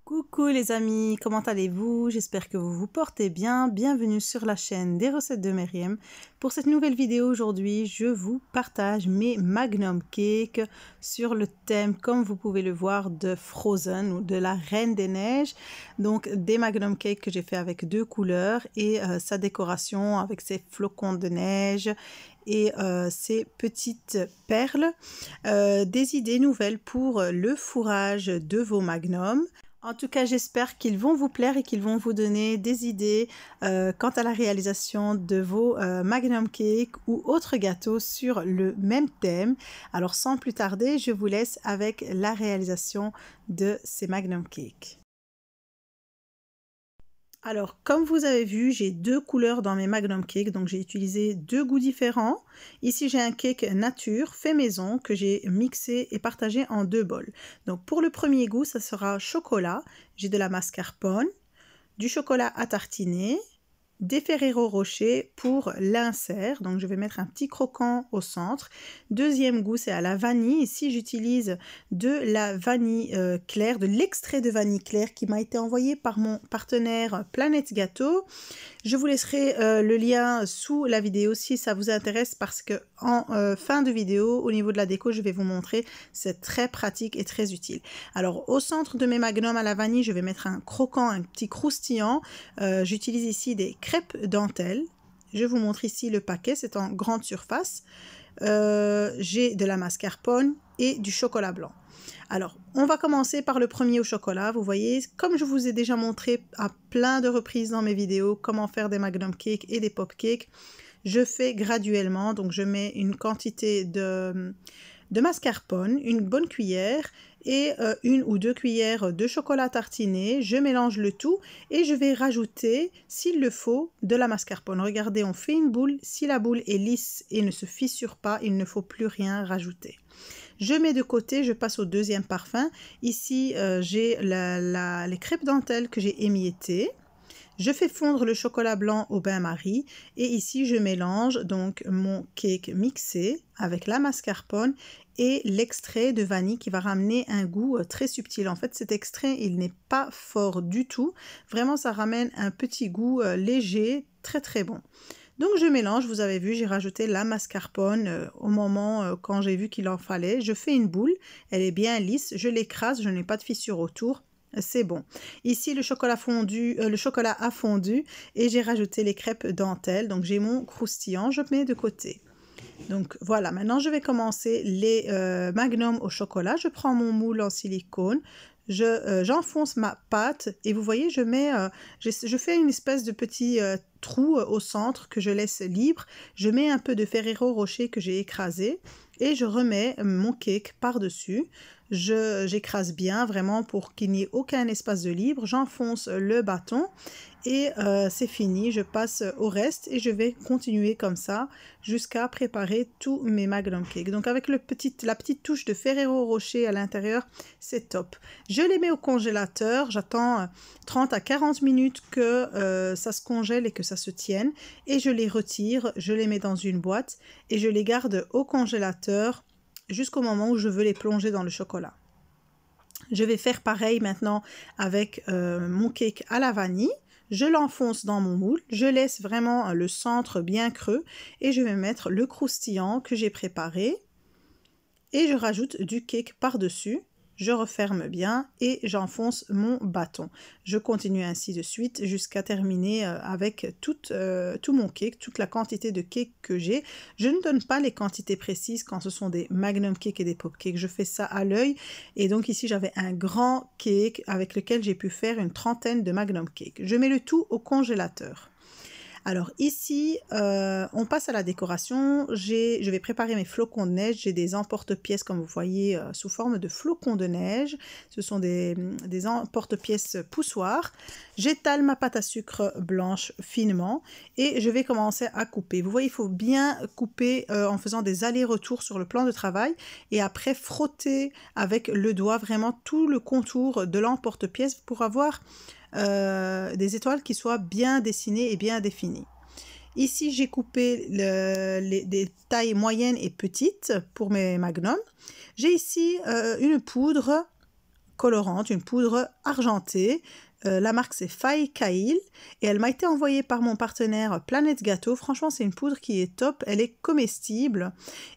Coucou les amis, comment allez-vous? J'espère que vous vous portez bien. Bienvenue sur la chaîne des recettes de Myriam. Pour cette nouvelle vidéo aujourd'hui, je vous partage mes Magnum Cakes sur le thème, comme vous pouvez le voir, de Frozen ou de la Reine des Neiges. Donc des Magnum Cakes que j'ai fait avec deux couleurs et sa décoration avec ses flocons de neige et ces petites perles. Des idées nouvelles pour le fourrage de vos magnums. En tout cas, j'espère qu'ils vont vous plaire et qu'ils vont vous donner des idées quant à la réalisation de vos Magnum Cakes ou autres gâteaux sur le même thème. Alors, sans plus tarder, je vous laisse avec la réalisation de ces Magnum Cakes. Alors, comme vous avez vu, j'ai deux couleurs dans mes Magnum Cakes, donc j'ai utilisé deux goûts différents. Ici, j'ai un cake nature, fait maison, que j'ai mixé et partagé en deux bols. Donc, pour le premier goût, ça sera chocolat. J'ai de la mascarpone, du chocolat à tartiner, des Ferrero Rocher pour l'insert, donc je vais mettre un petit croquant au centre. Deuxième goût, c'est à la vanille. Ici, j'utilise de la vanille claire, de l'extrait de vanille claire qui m'a été envoyé par mon partenaire Planète Gâteau. Je vous laisserai le lien sous la vidéo si ça vous intéresse parce que en fin de vidéo, au niveau de la déco, je vais vous montrer. C'est très pratique et très utile. Alors, au centre de mes magnums à la vanille, je vais mettre un croquant, un petit croustillant. J'utilise ici des crêpes dentelle. Je vous montre ici le paquet, c'est en grande surface. J'ai de la mascarpone et du chocolat blanc. Alors, on va commencer par le premier au chocolat. Vous voyez, comme je vous ai déjà montré à plein de reprises dans mes vidéos, comment faire des Magnum Cakes et des Pop Cakes, je fais graduellement. Donc, je mets une quantité de mascarpone, une bonne cuillère et une ou deux cuillères de chocolat tartiné. Je mélange le tout et je vais rajouter, s'il le faut, de la mascarpone. Regardez, on fait une boule. Si la boule est lisse et ne se fissure pas, il ne faut plus rien rajouter. Je mets de côté, je passe au deuxième parfum. Ici, j'ai les crêpes dentelle que j'ai émiettées. Je fais fondre le chocolat blanc au bain-marie et ici, je mélange donc mon cake mixé avec la mascarpone et l'extrait de vanille qui va ramener un goût très subtil. En fait, cet extrait, il n'est pas fort du tout. Vraiment, ça ramène un petit goût léger, très très bon. Donc je mélange, vous avez vu, j'ai rajouté la mascarpone au moment quand j'ai vu qu'il en fallait. Je fais une boule, elle est bien lisse, je l'écrase, je n'ai pas de fissure autour. C'est bon. Ici, le chocolat a fondu et j'ai rajouté les crêpes dentelle. Donc j'ai mon croustillant, je mets de côté. Donc voilà, maintenant je vais commencer les magnums au chocolat. Je prends mon moule en silicone. J'enfonce ma pâte et vous voyez, je fais une espèce de petit trou au centre que je laisse libre. Je mets un peu de Ferrero Rocher que j'ai écrasé et je remets mon cake par-dessus. J'écrase bien vraiment pour qu'il n'y ait aucun espace de libre. J'enfonce le bâton et c'est fini. Je passe au reste et je vais continuer comme ça jusqu'à préparer tous mes Magnum Cakes. Donc avec la petite touche de Ferrero Rocher à l'intérieur, c'est top. Je les mets au congélateur. J'attends 30 à 40 minutes que ça se congèle et que ça se tienne. Et je les retire, je les mets dans une boîte et je les garde au congélateur jusqu'au moment où je veux les plonger dans le chocolat. Je vais faire pareil maintenant avec mon cake à la vanille. Je l'enfonce dans mon moule, je laisse vraiment le centre bien creux et je vais mettre le croustillant que j'ai préparé et je rajoute du cake par-dessus. Je referme bien et j'enfonce mon bâton. Je continue ainsi de suite jusqu'à terminer avec tout mon cake, toute la quantité de cake que j'ai. Je ne donne pas les quantités précises quand ce sont des Magnum Cakes et des Pop Cakes. Je fais ça à l'œil. Et donc ici, j'avais un grand cake avec lequel j'ai pu faire une trentaine de Magnum Cakes. Je mets le tout au congélateur. Alors ici, on passe à la décoration. Je vais préparer mes flocons de neige. J'ai des emporte-pièces, comme vous voyez, sous forme de flocons de neige. Ce sont des emporte-pièces poussoirs. J'étale ma pâte à sucre blanche finement et je vais commencer à couper. Vous voyez, il faut bien couper en faisant des allers-retours sur le plan de travail et après frotter avec le doigt vraiment tout le contour de l'emporte-pièce pour avoir des étoiles qui soient bien dessinées et bien définies. Ici, j'ai coupé des tailles moyennes et petites pour mes magnums. J'ai ici une poudre colorante, une poudre argentée. La marque c'est Faye Kail et elle m'a été envoyée par mon partenaire Planète Gâteau. Franchement, c'est une poudre qui est top, elle est comestible.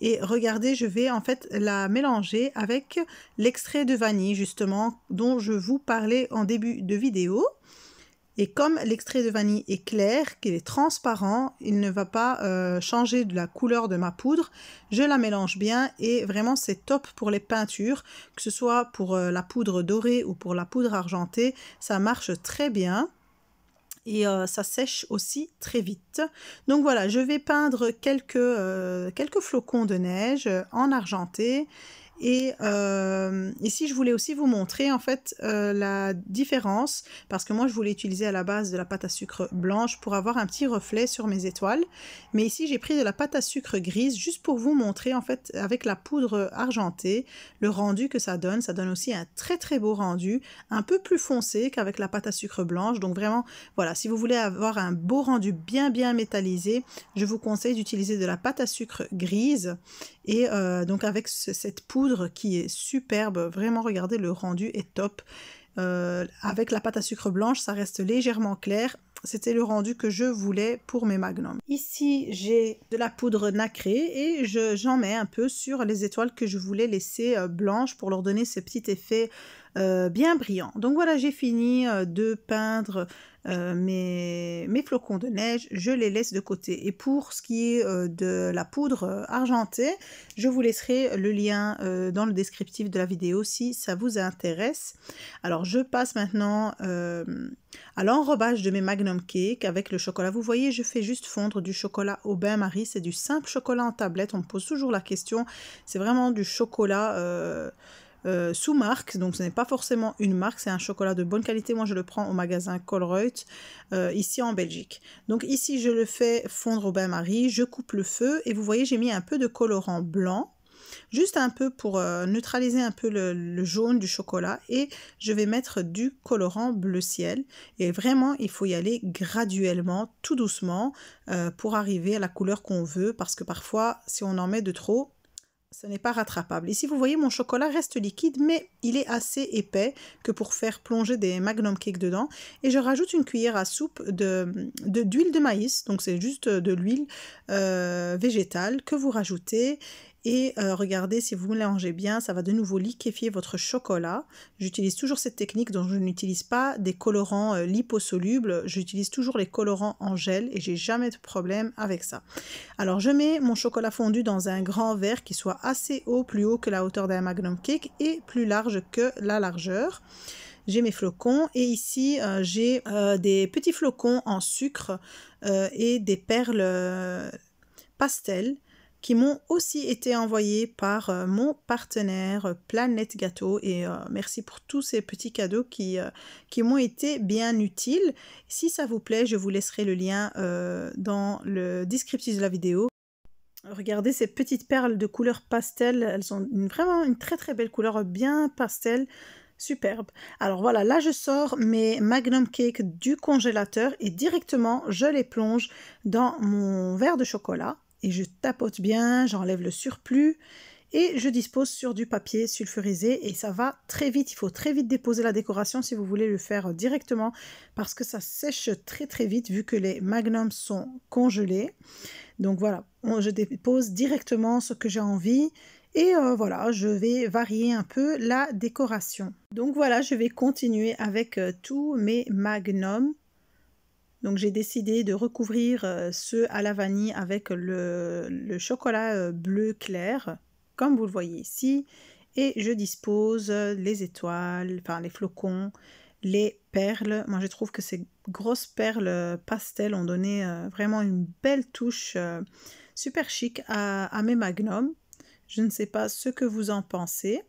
Et regardez, je vais en fait la mélanger avec l'extrait de vanille justement dont je vous parlais en début de vidéo. Et comme l'extrait de vanille est clair, qu'il est transparent, il ne va pas changer de la couleur de ma poudre. Je la mélange bien et vraiment c'est top pour les peintures, que ce soit pour la poudre dorée ou pour la poudre argentée, ça marche très bien. Et ça sèche aussi très vite. Donc voilà, je vais peindre quelques flocons de neige en argenté. Et ici, je voulais aussi vous montrer en fait la différence parce que moi, je voulais utiliser à la base de la pâte à sucre blanche pour avoir un petit reflet sur mes étoiles. Mais ici, j'ai pris de la pâte à sucre grise juste pour vous montrer en fait avec la poudre argentée le rendu que ça donne. Ça donne aussi un très très beau rendu, un peu plus foncé qu'avec la pâte à sucre blanche. Donc vraiment, voilà, si vous voulez avoir un beau rendu bien métallisé, je vous conseille d'utiliser de la pâte à sucre grise. Et donc avec cette poudre qui est superbe, vraiment regardez le rendu est top. Avec la pâte à sucre blanche, ça reste légèrement clair. C'était le rendu que je voulais pour mes magnums. Ici, j'ai de la poudre nacrée et j'en mets un peu sur les étoiles que je voulais laisser blanches pour leur donner ce petit effet bien brillant. Donc voilà, j'ai fini de peindre mes flocons de neige, je les laisse de côté. Et pour ce qui est de la poudre argentée, je vous laisserai le lien dans le descriptif de la vidéo si ça vous intéresse. Alors je passe maintenant à l'enrobage de mes Magnum Cake avec le chocolat. Vous voyez, je fais juste fondre du chocolat au bain-marie, c'est du simple chocolat en tablette. On me pose toujours la question, c'est vraiment du chocolat sous marque, donc ce n'est pas forcément une marque, c'est un chocolat de bonne qualité. Moi je le prends au magasin Colruyt ici en Belgique. Donc ici je le fais fondre au bain-marie, je coupe le feu et vous voyez j'ai mis un peu de colorant blanc, juste un peu pour neutraliser un peu le jaune du chocolat, et je vais mettre du colorant bleu ciel. Et vraiment il faut y aller graduellement, tout doucement pour arriver à la couleur qu'on veut, parce que parfois si on en met de trop, ce n'est pas rattrapable. Ici, vous voyez, mon chocolat reste liquide, mais il est assez épais que pour faire plonger des Magnum Cake dedans. Et je rajoute une cuillère à soupe d'huile de maïs. Donc, c'est juste de l'huile végétale que vous rajoutez. Et regardez, si vous mélangez bien, ça va de nouveau liquéfier votre chocolat. J'utilise toujours cette technique, donc je n'utilise pas des colorants liposolubles. J'utilise toujours les colorants en gel et j'ai jamais de problème avec ça. Alors je mets mon chocolat fondu dans un grand verre qui soit assez haut, plus haut que la hauteur d'un Magnum Cake et plus large que la largeur. J'ai mes flocons et ici j'ai des petits flocons en sucre et des perles pastel qui m'ont aussi été envoyés par mon partenaire Planète Gâteau, et merci pour tous ces petits cadeaux qui m'ont été bien utiles. Si ça vous plaît, je vous laisserai le lien dans le descriptif de la vidéo. Regardez ces petites perles de couleur pastel, elles ont vraiment une très très belle couleur, bien pastel, superbe. Alors voilà, là je sors mes Magnum Cake du congélateur et directement je les plonge dans mon verre de chocolat et je tapote bien, j'enlève le surplus et je dispose sur du papier sulfurisé et ça va très vite. Il faut très vite déposer la décoration si vous voulez le faire directement parce que ça sèche très très vite vu que les magnums sont congelés. Donc voilà, je dépose directement ce que j'ai envie et voilà, je vais varier un peu la décoration. Donc voilà, je vais continuer avec tous mes magnums. Donc j'ai décidé de recouvrir ceux à la vanille avec le chocolat bleu clair, comme vous le voyez ici. Et je dispose les étoiles, enfin les flocons, les perles. Moi je trouve que ces grosses perles pastel ont donné vraiment une belle touche super chic à mes magnums. Je ne sais pas ce que vous en pensez.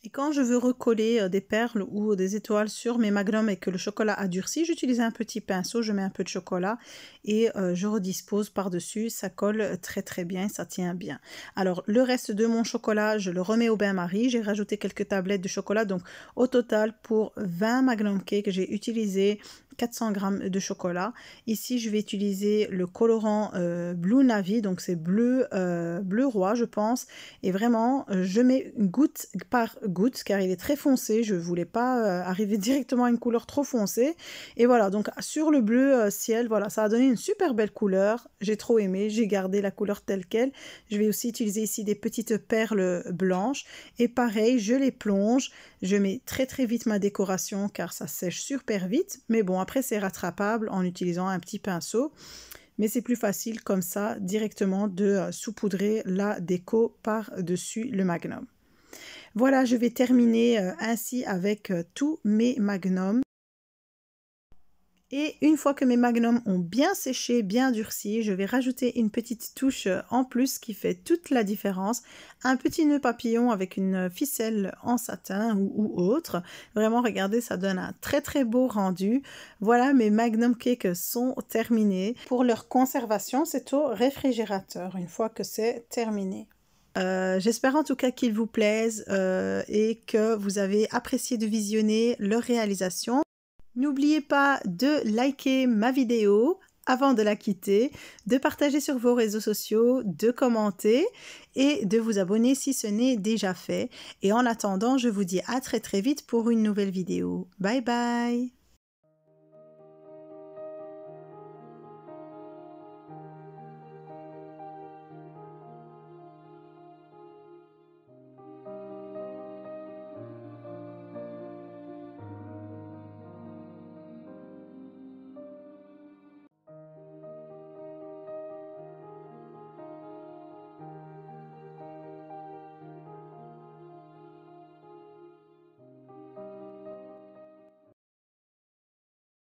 Et quand je veux recoller des perles ou des étoiles sur mes magnums et que le chocolat a durci, j'utilise un petit pinceau, je mets un peu de chocolat et je redispose par-dessus. Ça colle très très bien, ça tient bien. Alors le reste de mon chocolat, je le remets au bain-marie. J'ai rajouté quelques tablettes de chocolat. Donc au total, pour 20 magnum cake, j'ai utilisé 400 g de chocolat. Ici, je vais utiliser le colorant Blue Navy, donc c'est bleu roi, je pense. Et vraiment, je mets goutte par goutte, car il est très foncé. Je ne voulais pas arriver directement à une couleur trop foncée. Et voilà, donc sur le bleu ciel, voilà, ça a donné une super belle couleur. J'ai trop aimé, j'ai gardé la couleur telle quelle. Je vais aussi utiliser ici des petites perles blanches. Et pareil, je les plonge. Je mets très très vite ma décoration, car ça sèche super vite. Mais bon, après c'est rattrapable en utilisant un petit pinceau. Mais c'est plus facile comme ça directement de saupoudrer la déco par-dessus le magnum. Voilà, je vais terminer ainsi avec tous mes magnums. Et une fois que mes magnums ont bien séché, bien durci, je vais rajouter une petite touche en plus qui fait toute la différence. Un petit nœud papillon avec une ficelle en satin ou autre. Vraiment, regardez, ça donne un très très beau rendu. Voilà, mes magnum cakes sont terminés. Pour leur conservation, c'est au réfrigérateur une fois que c'est terminé. J'espère en tout cas qu'ils vous plaisent et que vous avez apprécié de visionner leur réalisation. N'oubliez pas de liker ma vidéo avant de la quitter, de partager sur vos réseaux sociaux, de commenter et de vous abonner si ce n'est déjà fait. Et en attendant, je vous dis à très très vite pour une nouvelle vidéo. Bye bye!